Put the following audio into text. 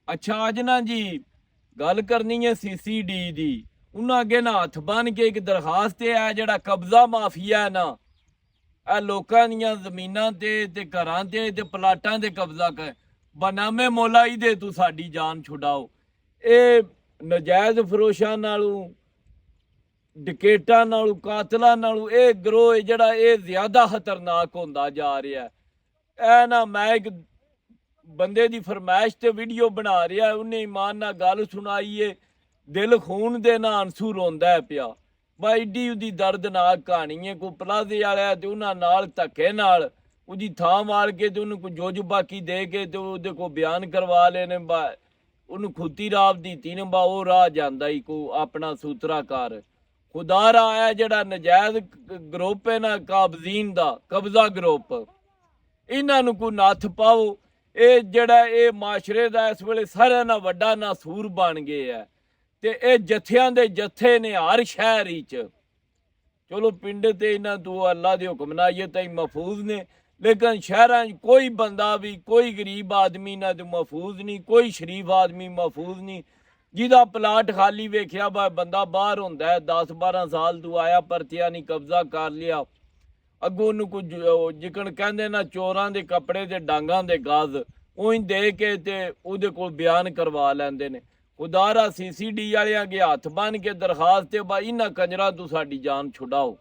ਅੱਛਾ ਅੱਜ ਨਾ ਜੀ ਗੱਲ ਕਰਨੀ ਹੈ CCD ਦੀ। ਉਹਨਾਂ ਅੱਗੇ ਨਾ ਹੱਥ ਬੰਨ ਕੇ ਇੱਕ ਦਰਖਾਸਤ ਹੈ, ਜਿਹੜਾ ਕਬਜ਼ਾ ਮਾਫੀਆ ਹੈ ਨਾ, ਇਹ ਲੋਕਾਂ ਦੀਆਂ ਜ਼ਮੀਨਾਂ ਤੇ ਘਰਾਂ ਤੇ ਪਲਾਟਾਂ ਤੇ ਕਬਜ਼ਾ ਕਰ ਬਨਾਮੇ ਮੌਲਾਈ ਦੇ ਤੂੰ ਸਾਡੀ ਜਾਨ ਛੁਡਾਓ। ਇਹ ਨਜਾਇਜ਼ ਫਰੋਸ਼ਾਂ ਨਾਲੋਂ, ਡਕੇਟਾਂ ਨਾਲੋਂ, ਕਾਤਲਾਂ ਨਾਲੋਂ ਇਹ ਗਰੋਹ ਜਿਹੜਾ ਇਹ ਜ਼ਿਆਦਾ ਖਤਰਨਾਕ ਹੁੰਦਾ ਜਾ ਰਿਹਾ। ਇਹ ਨਾ ਮੈਂ ਇੱਕ ਬੰਦੇ ਦੀ ਫਰਮਾਇਸ਼ ਤੇ ਵੀਡੀਓ ਬਣਾ ਰਿਹਾ, ਉਹਨੇ ਇਮਾਨ ਨਾਲ ਗੱਲ ਸੁਣਾਈ ਏ, ਦਿਲ ਖੂਨ ਦੇ ਨਾਲ ਆਂਸੂ ਰੋਂਦਾ ਪਿਆ। ਬਾ ਏਡੀ ਉਹਦੀ ਦਰਦਨਾਕ ਕਹਾਣੀ ਹੈ। ਕੋਈ ਪਲਾਜ਼ੇ ਵਾਲਾ ਤੇ ਉਹਨਾਂ ਨਾਲ ਧੱਕੇ ਨਾਲ ਉਹਦੀ ਥਾਂ ਮਾਰ ਕੇ ਤੇ ਉਹਨੂੰ ਕੋਈ ਜੁੱਜ ਬਾਕੀ ਦੇ ਕੇ ਤੇ ਉਹਦੇ ਕੋਲ ਬਿਆਨ ਕਰਵਾ ਲੈਣੇ। ਬਾ ਉਹਨੂੰ ਖੁੱਤੀ ਰਾਵ ਦਿੱਤੀ ਨੇ, ਬਾ ਉਹ ਰਾਹ ਜਾਂਦਾ ਹੀ ਕੋ ਆਪਣਾ ਸੂਤਰਾ ਕਰ। ਖੁਦਾ ਰਾ ਆਇਆ ਜਿਹੜਾ ਨਜਾਇਜ਼ ਗਰੁੱਪ ਹੈ ਨਾ ਕਾਬਜ਼ੀਨ ਦਾ, ਕਬਜ਼ਾ ਗਰੁੱਪ, ਇਹਨਾਂ ਨੂੰ ਕੋਈ ਨੱਥ ਪਾਓ। ਇਹ ਜਿਹੜਾ ਇਹ ਮਾਸ਼ਰੇ ਦਾ ਇਸ ਵੇਲੇ ਸਾਰਿਆਂ ਨਾਲ ਵੱਡਾ ਨਾਸੂਰ ਬਣ ਗਏ ਹੈ ਤੇ ਇਹ ਜੱਥਿਆਂ ਦੇ ਜੱਥੇ ਨੇ ਹਰ ਸ਼ਹਿਰ ਵਿੱਚ। ਚਲੋ ਪਿੰਡ ਤੇ ਇਹਨਾਂ ਤੋਂ ਅੱਲਾ ਦੇ ਹੁਕਮ ਨਾਲ ਇਹ ਤਾਂ ਹੀ ਮਹਫੂਜ਼ ਨੇ, ਲੇਕਿਨ ਸ਼ਹਿਰਾਂ 'ਚ ਕੋਈ ਬੰਦਾ ਵੀ, ਕੋਈ ਗਰੀਬ ਆਦਮੀ ਨਾ ਤੇ ਮਹਫੂਜ਼ ਨਹੀਂ, ਕੋਈ ਸ਼ਰੀਫ ਆਦਮੀ ਮਹਫੂਜ਼ ਨਹੀਂ। ਜਿਹਦਾ ਪਲਾਟ ਖਾਲੀ ਵੇਖਿਆ ਬਾ ਬੰਦਾ ਬਾਹਰ ਹੁੰਦਾ ਹੈ, 10-12 ਸਾਲ ਤੋਂ ਆਇਆ, ਪਰਚਿਆਂ ਨਹੀਂ, ਕਬਜ਼ਾ ਕਰ ਲਿਆ, ਅੱਗੋਂ ਉਹਨੂੰ ਕੁਝ ਜਿਕਣ ਕਹਿੰਦੇ ਨਾ ਚੋਰਾਂ ਦੇ ਕੱਪੜੇ ਤੇ ਡਾਂਗਾਂ ਦੇ ਗਜ਼ ਉਹੀ ਦੇ ਕੇ ਤੇ ਉਹਦੇ ਕੋਲ ਬਿਆਨ ਕਰਵਾ ਲੈਂਦੇ ਨੇ। ਖੁਦਾਰਾ CCD ਵਾਲਿਆਂ ਅੱਗੇ ਹੱਥ ਬੰਨ ਕੇ ਦਰਖਾਸਤ ਤੇ ਬਾ ਇਹਨਾਂ ਕੰਜਰਾਂ ਤੋਂ ਸਾਡੀ ਜਾਨ ਛੁਡਾਓ।